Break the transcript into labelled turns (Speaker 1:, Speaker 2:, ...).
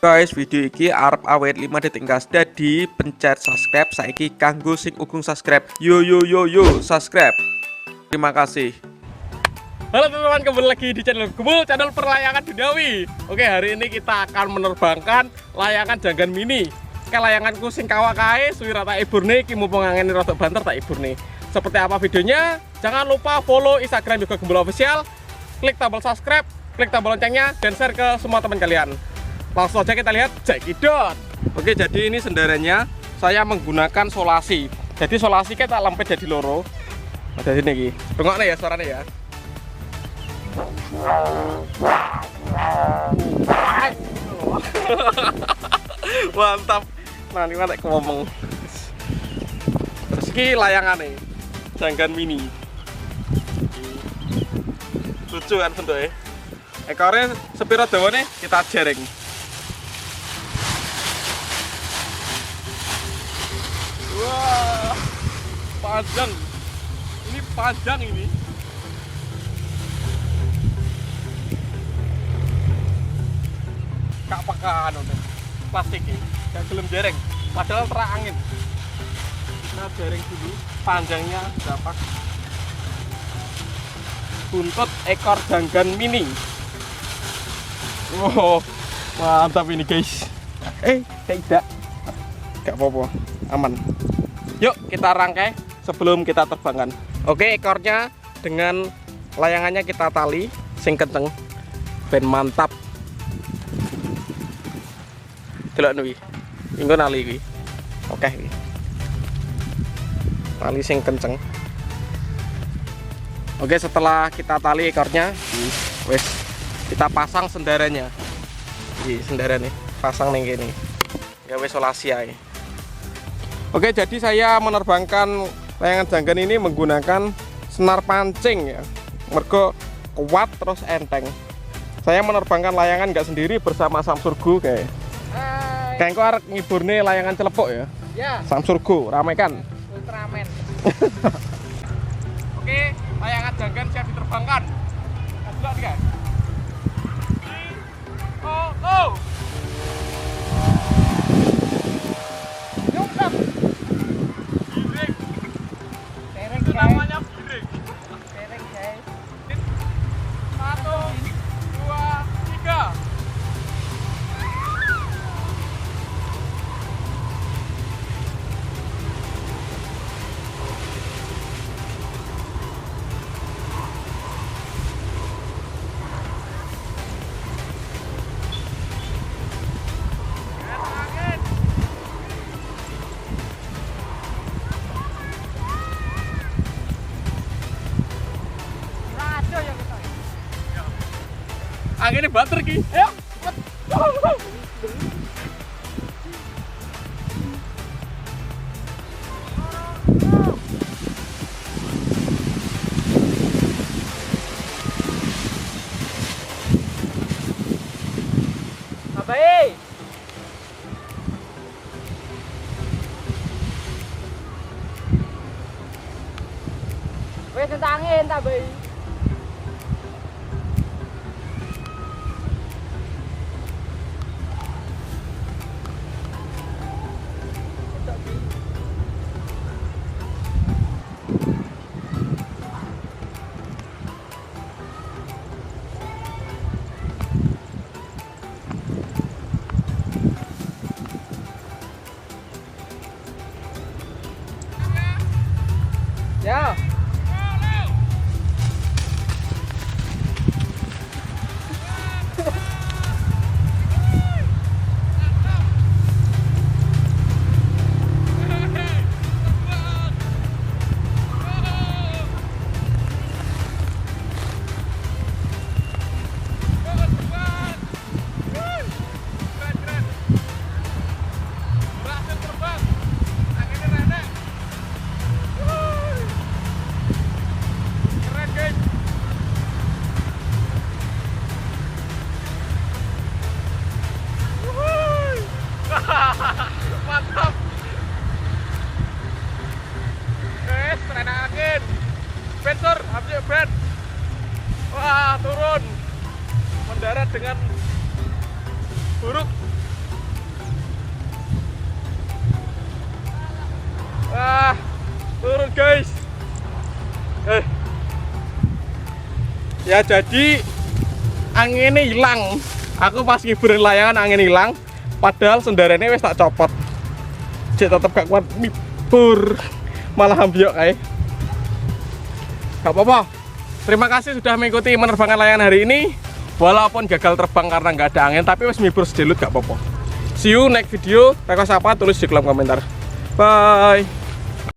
Speaker 1: Guys, video iki arep awet 5 detik gas. Dadi pencet subscribe saiki kanggo sing ugung subscribe. Yo subscribe. Terima kasih.
Speaker 2: Halo teman-teman, kembali lagi di channel Gembul, channel perlayangan duniawi. Oke, hari ini kita akan menerbangkan layangan janggan mini. Layanganku sing kawak kae suwi rata iburne iki mumpung angin rada banter tak iburne. Seperti apa videonya? Jangan lupa follow Instagram juga Gembul Official. Klik tombol subscribe, klik tombol loncengnya dan share ke semua teman kalian. Langsung aja kita lihat cekidot. Oke, jadi ini sendarannya saya menggunakan solasi. Jadi solasi kita lempet jadi loro. Ada sini iki. Rungokne ya suaranya ya. Mantap. Nah, ini mana ngomong. Terus iki layangane janggan mini. Lucu kan bentuknya. Ekornya sepiro dawane kita jaring. Wah, panjang. Ini panjang ini. Kak pakan udah plastik ini. Gak gelem jaring. Padahal terak angin. Kita jaring dulu. Panjangnya berapa? Buntut ekor janggan mini. Wow, mantap ini guys. Tidak. Gak apa-apa, aman. Yuk kita rangkai sebelum kita terbangkan. Oke, ekornya dengan layangannya kita tali sing kenceng ben mantap. Delok nuwi. Inggo nali iki. Oke iki. Tali sing kenceng. Oke, setelah kita tali ekornya, wes kita pasang sendaranya. Iki sendarane, pasang ning kene. Gawe solasi ae. Oke, jadi saya menerbangkan layangan janggan ini menggunakan senar pancing ya. Mergo kuat terus enteng. Saya menerbangkan layangan nggak sendiri bersama Samsurgo kayak. Kayaknya kok arek ngiburne layangan celepuk ya. Ya. Samsurgo, ramai kan? Ultraman. Oke, layangan janggan siap diterbangkan. Lanjut guys. Oh. Namanya biring. Biring guys. 1, 2, 3. Anginnya bater ki. Ayo. Abai. Wes tentangin ta, Bay. Ya. buruk. Wah, turun guys. Ya jadi anginnya hilang. Aku pas ngiburin layangan angin hilang. Padahal sendarane wis tak copot. Cek tetep gak kuat mibur. Malah ambiok kae. Gak apa-apa. Terima kasih sudah mengikuti menerbangkan layangan hari ini. Walaupun gagal terbang karena nggak ada angin, tapi wis mibur sedelut gak apa-apa. See you next video. Request apa tulis di kolom komentar. Bye.